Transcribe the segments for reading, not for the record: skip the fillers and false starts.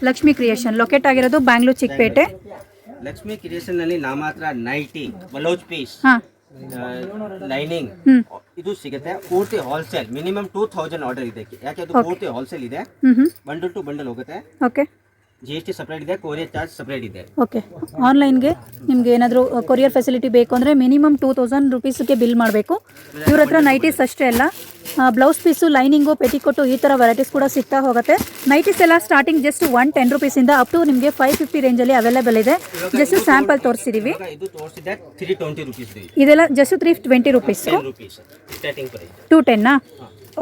Lakshmi creation locate ಆಗಿರೋದು Bangalore Chickpet. Lakshmi creation ನಲ್ಲಿ ನಮ್ಮ ಹತ್ರ ನೈಟಿ ಬ್ಲೌಸ್ ಪೀಸ್ ಲೈನಿಂಗ್ ಇದು ಸಿಗುತ್ತೆ ಪೂರ್ತಿ ಹೋಲ್ಸೇಲ್. ಮಿನಿಮಮ್ 2000 ಆರ್ಡರ್ ಇದಕ್ಕೆ, ಯಾಕೆ ಅದು ಪೂರ್ತಿ ಹೋಲ್ಸೇಲ್ ಇದೆ. ಬಂಡಲ್ ಟು ಬಂಡಲ್ ಹೋಗುತ್ತೆ. ಓಕೆ, GST ಸಪರೇಟ್ ಇದೆ, ಕೊರಿಯರ್ ಚಾರ್ಜ್ ಸಪರೇಟ್ ಇದೆ. ಓಕೆ, ಆನ್ಲೈನ್ಗೆ ನಿಮ್ಗೆ ಏನಾದರೂ ಕೊರಿಯರ್ ಫೆಸಿಲಿಟಿ ಬೇಕು ಅಂದರೆ ಮಿನಿಮಮ್ 2000 ರುಪೀಸ್ಗೆ ಬಿಲ್ ಮಾಡಬೇಕು. ಇವ್ರ ಹತ್ರ ನೈಟೀಸ್ ಅಷ್ಟೇ ಅಲ್ಲ, ಬ್ಲೌಸ್ ಪೀಸು, ಲೈನಿಂಗು, ಪೆಟಿಕೋಟು ಈ ಥರ ವೆರೈಟೀಸ್ ಕೂಡ ಸಿಗ್ತಾ ಹೋಗುತ್ತೆ. ನೈಟೀಸ್ ಎಲ್ಲ ಸ್ಟಾರ್ಟಿಂಗ್ ಜಸ್ಟ್ 110 ರುಪೀಸಿಂದ ಅಪ್ ಟು ನಿಮಗೆ 550 ರೇಂಜಲ್ಲಿ ಅವೈಲೇಬಲ್ ಇದೆ. ಜಸ್ಟ್ ಸ್ಯಾಂಪಲ್ ತೋರಿಸಿದ್ದೀವಿ. ಇದೆಲ್ಲ ಜಸ್ಟ್ 320 ರುಪೀಸ್, 210ನಾ?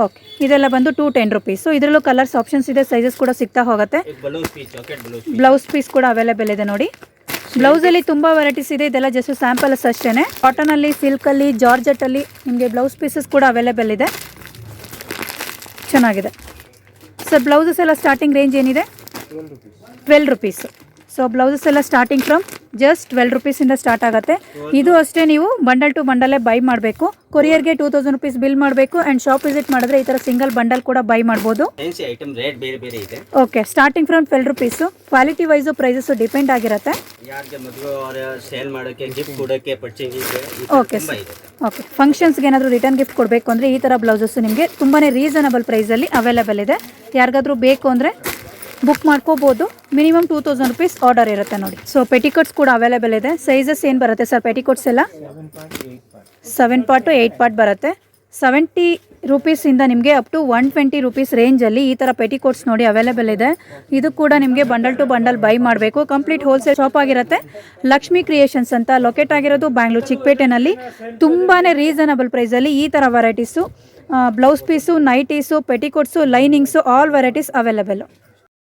ಓಕೆ, ಇದೆಲ್ಲ ಬಂದು 210 ರುಪೀಸು. ಇದರಲ್ಲೂ ಕಲರ್ಸ್ ಆಪ್ಷನ್ಸ್ ಇದೆ, ಸೈಜಸ್ ಕೂಡ ಸಿಗ್ತಾ ಹೋಗುತ್ತೆ. ಬ್ಲೌಸ್ ಪೀಸ್ ಕೂಡ ಅವೈಲೇಬಲ್ ಇದೆ ನೋಡಿ. ಬ್ಲೌಸಲ್ಲಿ ತುಂಬ ವೆರೈಟೀಸ್ ಇದೆ. ಇದೆಲ್ಲ ಜಸ್ಟ್ ಸ್ಯಾಂಪಲ್ಸ್ ಅಷ್ಟೇ. ಕಾಟನಲ್ಲಿ, ಸಿಲ್ಕಲ್ಲಿ, ಜಾರ್ಜೆಟಲ್ಲಿ ನಿಮಗೆ ಬ್ಲೌಸ್ ಪೀಸಸ್ ಕೂಡ ಅವೈಲೇಬಲ್ ಇದೆ. ಚೆನ್ನಾಗಿದೆ ಸರ್. ಬ್ಲೌಸಸ್ ಎಲ್ಲ ಸ್ಟಾರ್ಟಿಂಗ್ ರೇಂಜ್ ಏನಿದೆ? 12 ರುಪೀಸು. ಸೊ ಬ್ಲೌಸಸ್ ಎಲ್ಲ ಸ್ಟಾರ್ಟಿಂಗ್ ಫ್ರಮ್ ಜಸ್ಟ್ 12 ರುಪೀಸಿಂದ ಸ್ಟಾರ್ಟ್ ಆಗುತ್ತೆ. ಇದು ಅಷ್ಟೇ, ನೀವು ಬಂಡಲ್ ಟು ಬಂಡಲೇ ಬೈ ಮಾಡಬೇಕು. ಕೊರಿಯರ್ಗೆ 2000 ರುಪೀಸ್ ಬಿಲ್ ಮಾಡಬೇಕು. ಆ್ಯಂಡ್ ಶಾಪ್ ವಿಸಿಟ್ ಮಾಡಿದ್ರೆ ಈ ಥರ ಸಿಂಗಲ್ ಬಂಡಲ್ ಕೂಡ ಬೈ ಮಾಡ್ಬೋದು. Okay, starting from 12 rupees. Quality wise prices depend ಆಗಿರುತ್ತೆ. ಓಕೆ ಓಕೆ, ಫಂಕ್ಷನ್ಸ್ಗೆ ಏನಾದರೂ ರಿಟರ್ನ್ ಗಿಫ್ಟ್ ಕೊಡಬೇಕು ಅಂದರೆ ಈ ಥರ ಬ್ಲೌಸಸ್ಸು ನಿಮಗೆ ತುಂಬಾ ರೀಸನಬಲ್ ಪ್ರೈಸಲ್ಲಿ ಅವೈಲೇಬಲ್ ಇದೆ. ಯಾರಿಗಾದ್ರೂ ಬೇಕು ಅಂದರೆ ಬುಕ್ ಮಾಡ್ಕೋಬೋದು. ಮಿನಿಮಮ್ 2000 ರುಪೀಸ್ ಆರ್ಡರ್ ಇರುತ್ತೆ ನೋಡಿ. ಸೊ ಪೆಟಿಕೋಟ್ಸ್ ಕೂಡ ಅವೈಲೇಬಲ್ ಇದೆ. ಸೈಜಸ್ ಏನು ಬರುತ್ತೆ ಸರ್ ಪೆಟಿಕೋಟ್ಸ್ ಎಲ್ಲ? 7 ಪಾರ್ಟ್ ಟು 8 ಪಾರ್ಟ್ ಬರುತ್ತೆ. 70 ರುಪೀಸಿಂದ ನಿಮಗೆ ಅಪ್ ಟು 120 ರುಪೀಸ್ ರೇಂಜಲ್ಲಿ ಈ ಥರ ಪೆಟಿಕೋಟ್ಸ್ ನೋಡಿ ಅವೈಲೇಬಲ್ ಇದೆ. ಇದು ಕೂಡ ನಿಮಗೆ ಬಂಡಲ್ ಟು ಬಂಡಲ್ ಬೈ ಮಾಡಬೇಕು. ಕಂಪ್ಲೀಟ್ ಹೋಲ್ಸೇಲ್ ಶಾಪ್ ಆಗಿರುತ್ತೆ. ಲಕ್ಷ್ಮಿ ಕ್ರಿಯೇಷನ್ಸ್ ಅಂತ ಲೊಕೇಟ್ ಆಗಿರೋದು ಬ್ಯಾಂಗ್ಳೂರ್ ಚಿಕ್ಕಪೇಟೆನಲ್ಲಿ. ತುಂಬಾ ರೀಸನಬಲ್ ಪ್ರೈಸಲ್ಲಿ ಈ ಥರ varieties, blouse piece, nighties, petticoats, linings, all varieties available.